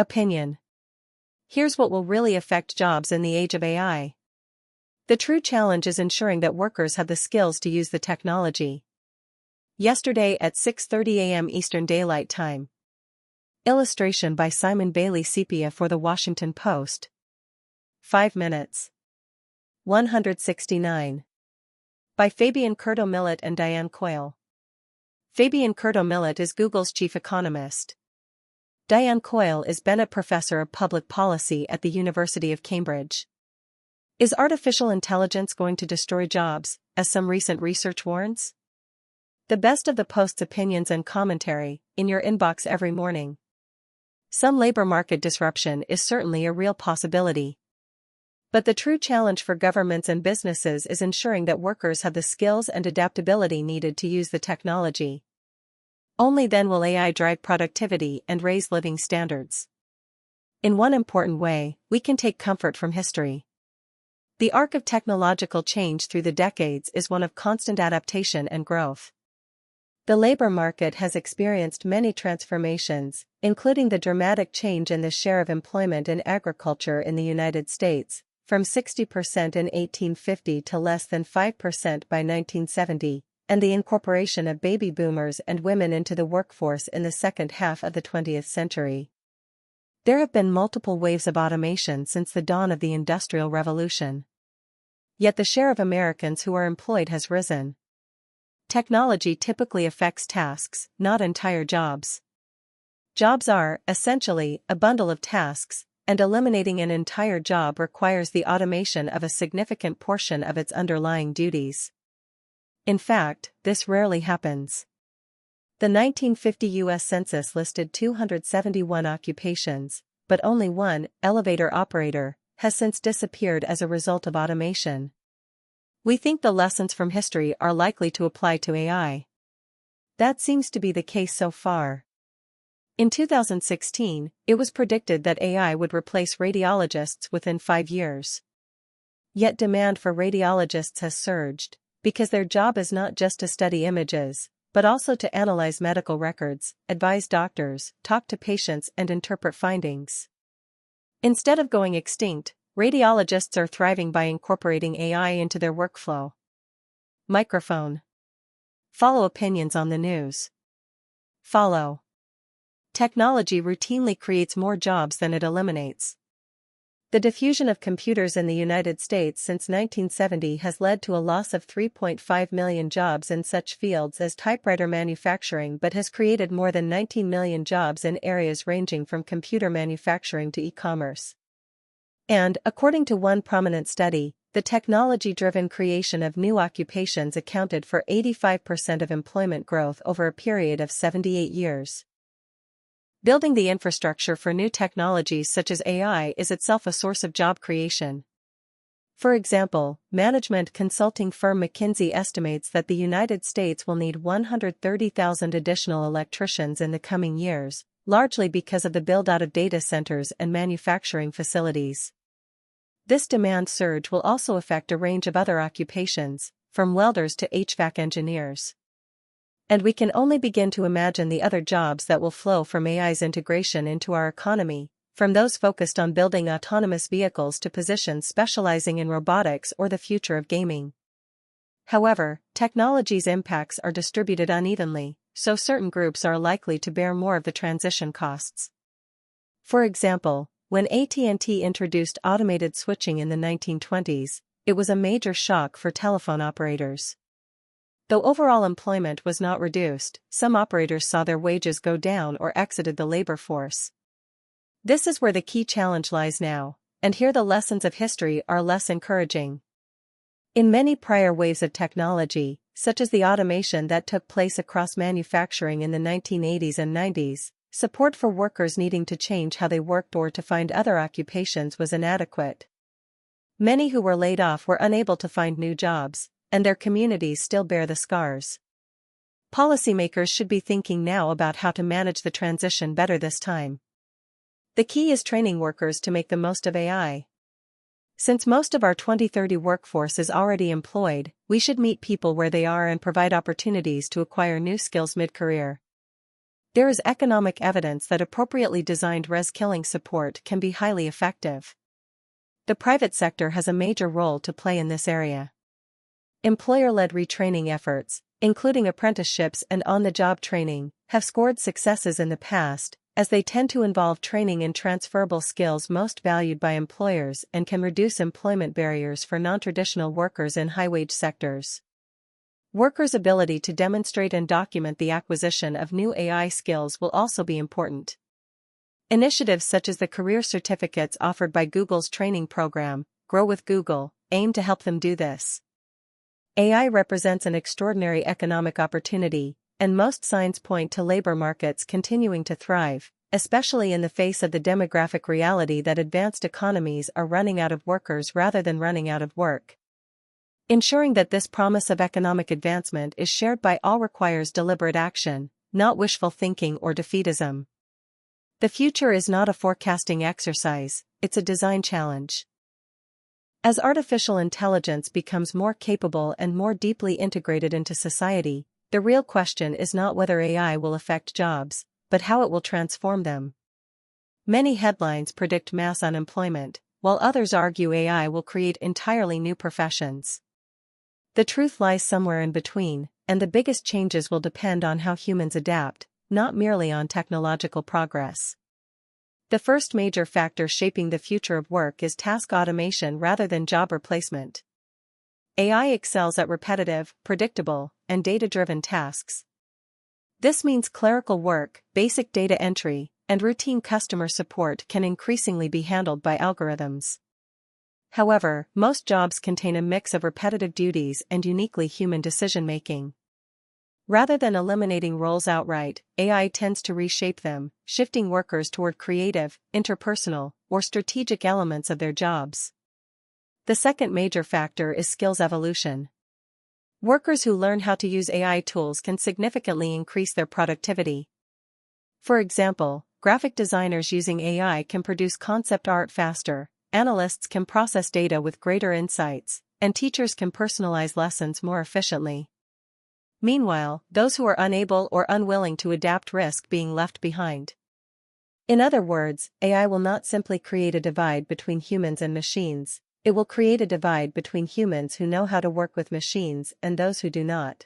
Opinion. Here's what will really affect jobs in the age of AI. The true challenge is ensuring that workers have the skills to use the technology. Yesterday at 6:30 a.m. Eastern Daylight Time. Illustration by Simon Bailey Sepia for The Washington Post. 5 minutes. 169. By Fabian Curto-Millet and Diane Coyle. Fabian Curto-Millet is Google's chief economist. Diane Coyle is Bennett Professor of Public Policy at the University of Cambridge. Is artificial intelligence going to destroy jobs, as some recent research warns? The best of the Post's opinions and commentary, in your inbox every morning. Some labor market disruption is certainly a real possibility. But the true challenge for governments and businesses is ensuring that workers have the skills and adaptability needed to use the technology. Only then will AI drive productivity and raise living standards. In one important way, we can take comfort from history. The arc of technological change through the decades is one of constant adaptation and growth. The labor market has experienced many transformations, including the dramatic change in the share of employment in agriculture in the United States, from 60% in 1850 to less than 5% by 1970, and the incorporation of baby boomers and women into the workforce in the second half of the 20th century. There have been multiple waves of automation since the dawn of the Industrial Revolution. Yet the share of Americans who are employed has risen. Technology typically affects tasks, not entire jobs. Jobs are, essentially, a bundle of tasks, and eliminating an entire job requires the automation of a significant portion of its underlying duties. In fact, this rarely happens. The 1950 U.S. Census listed 271 occupations, but only one, elevator operator, has since disappeared as a result of automation. We think the lessons from history are likely to apply to AI. That seems to be the case so far. In 2016, it was predicted that AI would replace radiologists within 5 years. Yet demand for radiologists has surged, because their job is not just to study images, but also to analyze medical records, advise doctors, talk to patients and interpret findings. Instead of going extinct, radiologists are thriving by incorporating AI into their workflow. Microphone. Follow opinions on the news. Follow. Technology routinely creates more jobs than it eliminates. The diffusion of computers in the United States since 1970 has led to a loss of 3.5 million jobs in such fields as typewriter manufacturing, but has created more than 19 million jobs in areas ranging from computer manufacturing to e-commerce. And, according to one prominent study, the technology-driven creation of new occupations accounted for 85% of employment growth over a period of 78 years. Building the infrastructure for new technologies such as AI is itself a source of job creation. For example, management consulting firm McKinsey estimates that the United States will need 130,000 additional electricians in the coming years, largely because of the build-out of data centers and manufacturing facilities. This demand surge will also affect a range of other occupations, from welders to HVAC engineers. And we can only begin to imagine the other jobs that will flow from AI's integration into our economy, from those focused on building autonomous vehicles to positions specializing in robotics or the future of gaming. However, technology's impacts are distributed unevenly, so certain groups are likely to bear more of the transition costs. For example, when AT&T introduced automated switching in the 1920s, it was a major shock for telephone operators. Though overall employment was not reduced, some operators saw their wages go down or exited the labor force. This is where the key challenge lies now, and here the lessons of history are less encouraging. In many prior waves of technology, such as the automation that took place across manufacturing in the 1980s and 90s, support for workers needing to change how they worked or to find other occupations was inadequate. Many who were laid off were unable to find new jobs, and their communities still bear the scars. Policymakers should be thinking now about how to manage the transition better this time. The key is training workers to make the most of AI. Since most of our 2030 workforce is already employed, we should meet people where they are and provide opportunities to acquire new skills mid-career. There is economic evidence that appropriately designed reskilling support can be highly effective. The private sector has a major role to play in this area. Employer-led retraining efforts, including apprenticeships and on-the-job training, have scored successes in the past, as they tend to involve training in transferable skills most valued by employers and can reduce employment barriers for non-traditional workers in high-wage sectors. Workers' ability to demonstrate and document the acquisition of new AI skills will also be important. Initiatives such as the career certificates offered by Google's training program, Grow with Google, aim to help them do this. AI represents an extraordinary economic opportunity, and most signs point to labor markets continuing to thrive, especially in the face of the demographic reality that advanced economies are running out of workers rather than running out of work. Ensuring that this promise of economic advancement is shared by all requires deliberate action, not wishful thinking or defeatism. The future is not a forecasting exercise, it's a design challenge. As artificial intelligence becomes more capable and more deeply integrated into society, the real question is not whether AI will affect jobs, but how it will transform them. Many headlines predict mass unemployment, while others argue AI will create entirely new professions. The truth lies somewhere in between, and the biggest changes will depend on how humans adapt, not merely on technological progress. The first major factor shaping the future of work is task automation rather than job replacement. AI excels at repetitive, predictable, and data-driven tasks. This means clerical work, basic data entry, and routine customer support can increasingly be handled by algorithms. However, most jobs contain a mix of repetitive duties and uniquely human decision-making. Rather than eliminating roles outright, AI tends to reshape them, shifting workers toward creative, interpersonal, or strategic elements of their jobs. The second major factor is skills evolution. Workers who learn how to use AI tools can significantly increase their productivity. For example, graphic designers using AI can produce concept art faster, analysts can process data with greater insights, and teachers can personalize lessons more efficiently. Meanwhile, those who are unable or unwilling to adapt risk being left behind. In other words, AI will not simply create a divide between humans and machines, it will create a divide between humans who know how to work with machines and those who do not.